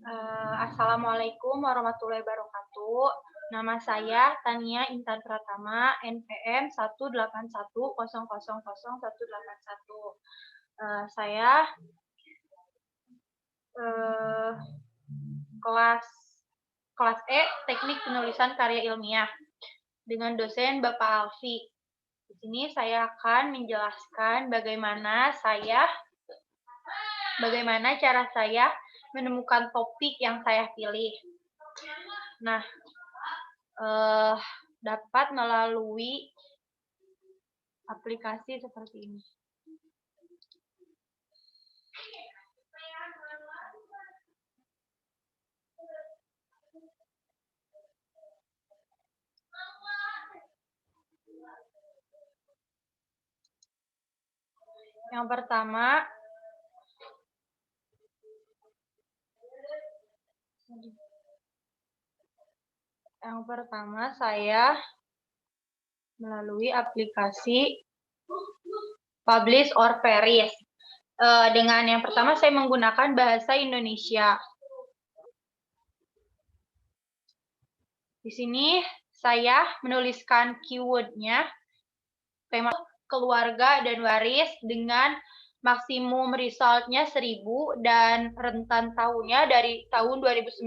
Assalamualaikum warahmatullahi wabarakatuh. Nama saya Tania Intan Pratama, NPM 181000181. Saya eh, kelas kelas E, Teknik Penulisan Karya Ilmiah, dengan dosen Bapak Alfi. Di sini saya akan menjelaskan bagaimana cara saya menemukan topik yang saya pilih. Nah, dapat melalui aplikasi seperti ini. Yang pertama saya melalui aplikasi Publish or Perish. Dengan yang pertama saya menggunakan bahasa Indonesia. Di sini saya menuliskan keyword-nya, tema keluarga dan waris, dengan maksimum result-nya 1000 dan rentan tahunnya dari tahun 2019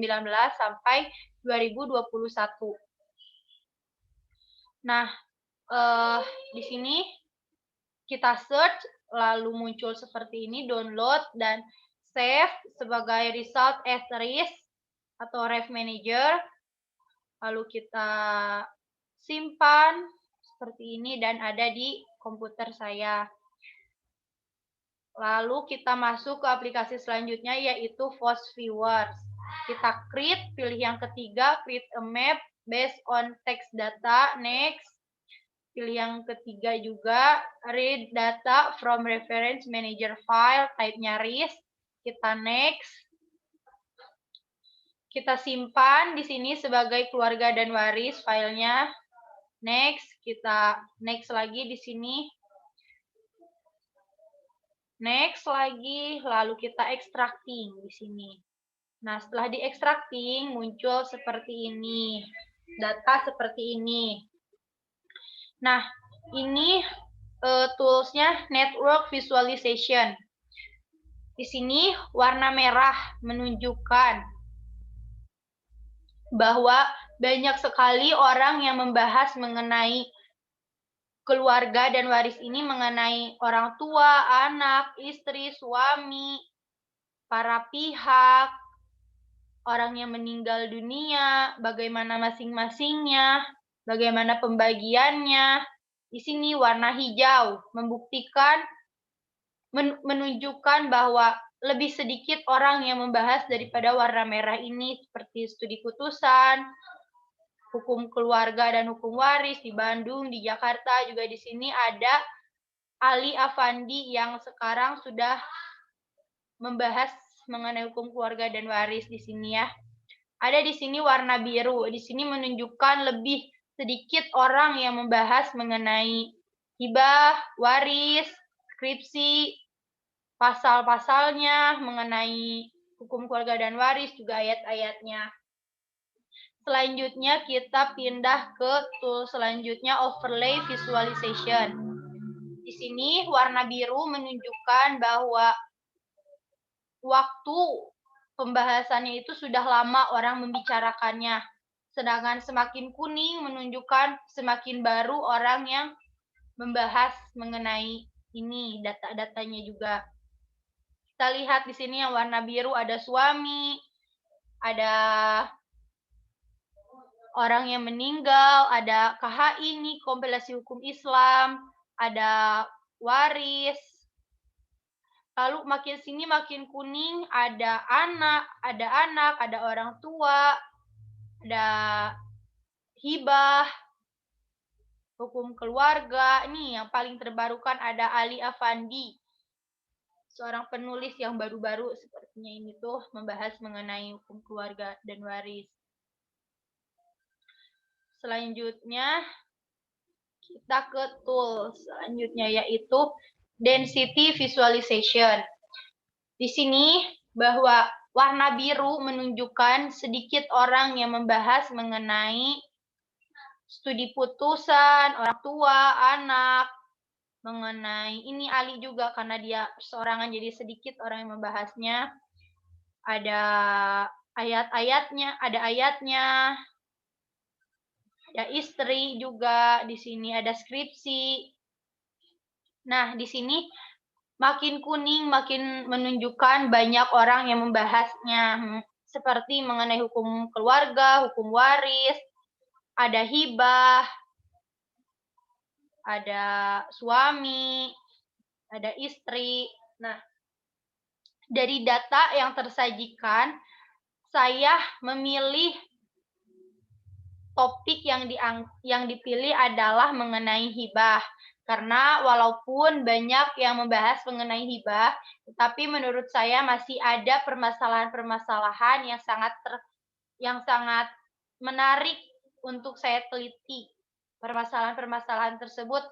sampai 2021. Nah, di sini kita search, lalu muncul seperti ini, download dan save sebagai result as RIS atau Ref Manager. Lalu kita simpan seperti ini dan ada di komputer saya. Lalu kita masuk ke aplikasi selanjutnya, yaitu Post Viewers. Kita create, pilih yang ketiga, create a map based on text data, next. Pilih yang ketiga juga, read data from reference manager file, type-nya RIS. Kita next. Kita simpan di sini sebagai keluarga dan waris filenya. Next, kita next lagi di sini. Next lagi, lalu kita extracting di sini. Nah, setelah di extracting muncul seperti ini. Data seperti ini. Nah, ini tools-nya Network Visualization. Di sini warna merah menunjukkan bahwa banyak sekali orang yang membahas mengenai keluarga dan waris ini, mengenai orang tua, anak, istri, suami, para pihak, orang yang meninggal dunia, bagaimana masing-masingnya, bagaimana pembagiannya. Di sini warna hijau membuktikan, menunjukkan bahwa lebih sedikit orang yang membahas daripada warna merah ini, seperti studi putusan, hukum keluarga dan hukum waris di Bandung, di Jakarta juga. Di sini ada Ali Afandi yang sekarang sudah membahas mengenai hukum keluarga dan waris di sini ya. Ada di sini warna biru. Di sini menunjukkan lebih sedikit orang yang membahas mengenai hibah, waris, skripsi, pasal-pasalnya, mengenai hukum keluarga dan waris, juga ayat-ayatnya. Selanjutnya kita pindah ke tool selanjutnya, Overlay Visualization. Di sini warna biru menunjukkan bahwa waktu pembahasannya itu sudah lama orang membicarakannya. Sedangkan semakin kuning menunjukkan semakin baru orang yang membahas mengenai ini, data-datanya juga. Kita lihat di sini yang warna biru ada suami, ada orang yang meninggal, ada KHI nih, kompilasi hukum Islam, ada waris. Lalu makin sini makin kuning, ada anak, ada orang tua, ada hibah, hukum keluarga. Nih yang paling terbarukan ada Ali Afandi, seorang penulis yang baru-baru sepertinya ini tuh, membahas mengenai hukum keluarga dan waris. Selanjutnya kita ke tool selanjutnya, yaitu Density Visualization. Di sini bahwa Warna biru menunjukkan sedikit orang yang membahas mengenai studi putusan, orang tua, anak, mengenai ini Ali juga karena dia perseorangan jadi sedikit orang yang membahasnya. Ada ayatnya, ada istri juga, di sini ada skripsi. Nah, di sini makin kuning, makin menunjukkan banyak orang yang membahasnya, seperti mengenai hukum keluarga, hukum waris, ada hibah, ada suami, ada istri. Nah, dari data yang tersajikan, saya memilih topik yang dipilih adalah mengenai hibah. Karena walaupun banyak yang membahas mengenai hibah, tetapi menurut saya masih ada permasalahan-permasalahan yang sangat menarik untuk saya teliti. Permasalahan-permasalahan tersebut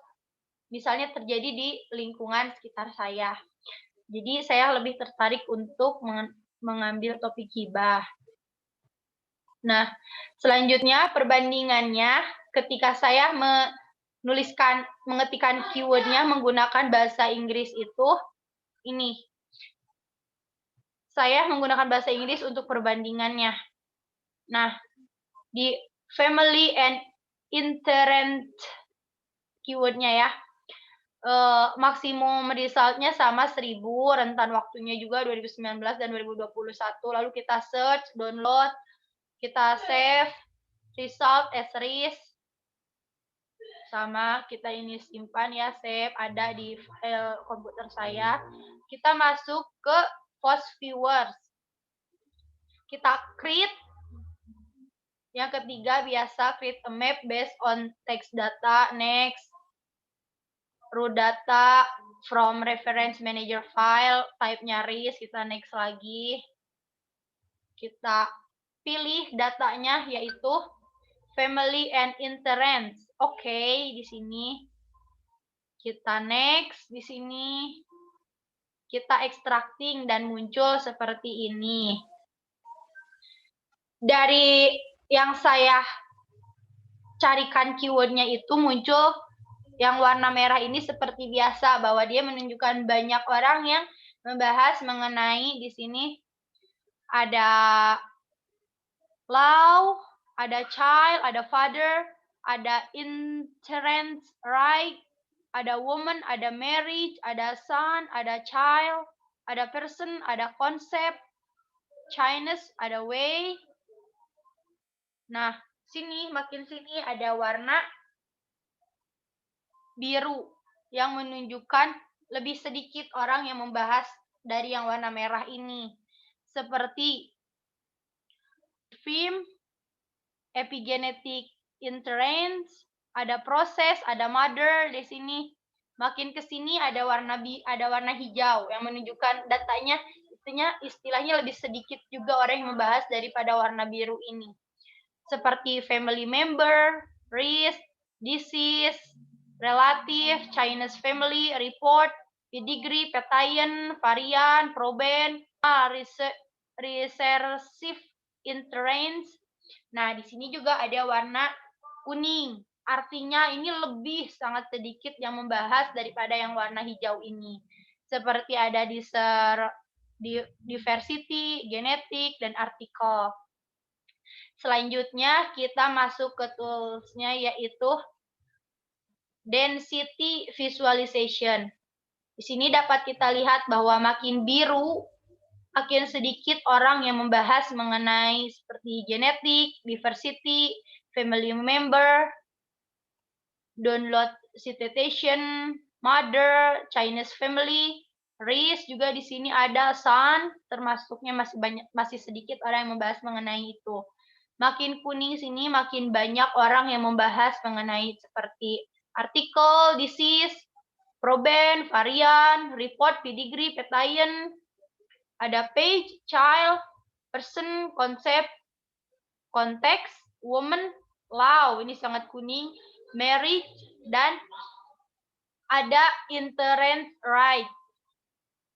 misalnya terjadi di lingkungan sekitar saya. Jadi saya lebih tertarik untuk mengambil topik hibah. Nah, selanjutnya perbandingannya ketika saya mengetikkan keyword-nya menggunakan bahasa Inggris itu ini. Saya menggunakan bahasa Inggris untuk perbandingannya. Nah, di family and interest keyword-nya ya. Maksimum result-nya sama 1000, rentan waktunya juga 2019 dan 2021. Lalu kita search, download, kita save, result as RIS, sama kita ini simpan ya, save, ada di file komputer saya. Kita masuk ke post viewers. Kita create. Yang ketiga biasa create a map based on text data. Next. Raw data from reference manager file. Type-nya RIS. Kita next lagi. Kita pilih datanya yaitu family and interest. Oke, di sini kita next, di sini kita extracting dan muncul seperti ini. Dari yang saya carikan keywordnya itu muncul yang warna merah ini seperti biasa, bahwa dia menunjukkan banyak orang yang membahas mengenai di sini ada law, ada child, ada father, ada interest right, ada woman, ada marriage, ada son, ada child, ada person, ada concept, Chinese, ada way. Nah, makin sini ada warna biru yang menunjukkan lebih sedikit orang yang membahas dari yang warna merah ini. Seperti film, epigenetic interest, ada proses, ada mother di sini. Makin ke sini ada warna hijau yang menunjukkan datanya, istilahnya lebih sedikit juga orang yang membahas daripada warna biru ini. Seperti family member, risk, disease, relative, Chinese family, report, pedigree, petain, varian, proben, recursive interest. Nah, di sini juga ada warna kuning. Artinya ini lebih sangat sedikit yang membahas daripada yang warna hijau ini. Seperti ada diversity, genetik, dan artikel. Selanjutnya kita masuk ke tools-nya yaitu density visualization. Di sini dapat kita lihat bahwa makin biru, makin sedikit orang yang membahas mengenai seperti genetik, diversity, family member, download citation, mother, Chinese family, race juga di sini ada son, termasuknya masih sedikit orang yang membahas mengenai itu. Makin kuning sini makin banyak orang yang membahas mengenai seperti artikel, disease, proben, varian, report, pedigree, petain, ada page, child, person, concept, konteks, woman, law, ini sangat kuning, marriage, dan ada interest right.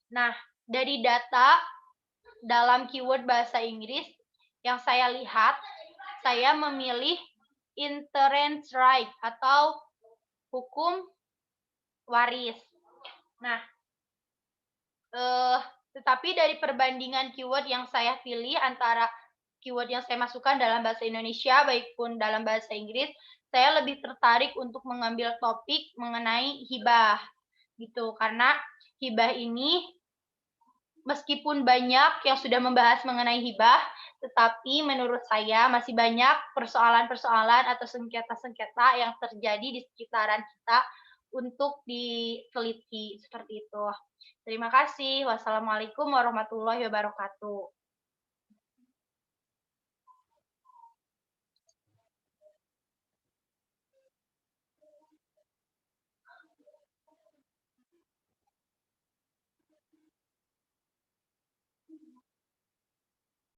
Nah, dari data dalam keyword bahasa Inggris yang saya lihat, saya memilih inheritance right atau hukum waris. Nah, tetapi dari perbandingan keyword yang saya pilih antara keyword yang saya masukkan dalam bahasa Indonesia, baik pun dalam bahasa Inggris, saya lebih tertarik untuk mengambil topik mengenai hibah, gitu. Karena hibah ini meskipun banyak yang sudah membahas mengenai hibah, tetapi menurut saya masih banyak persoalan-persoalan atau sengketa-sengketa yang terjadi di sekitaran kita untuk diteliti, seperti itu. Terima kasih. Wassalamualaikum warahmatullahi wabarakatuh.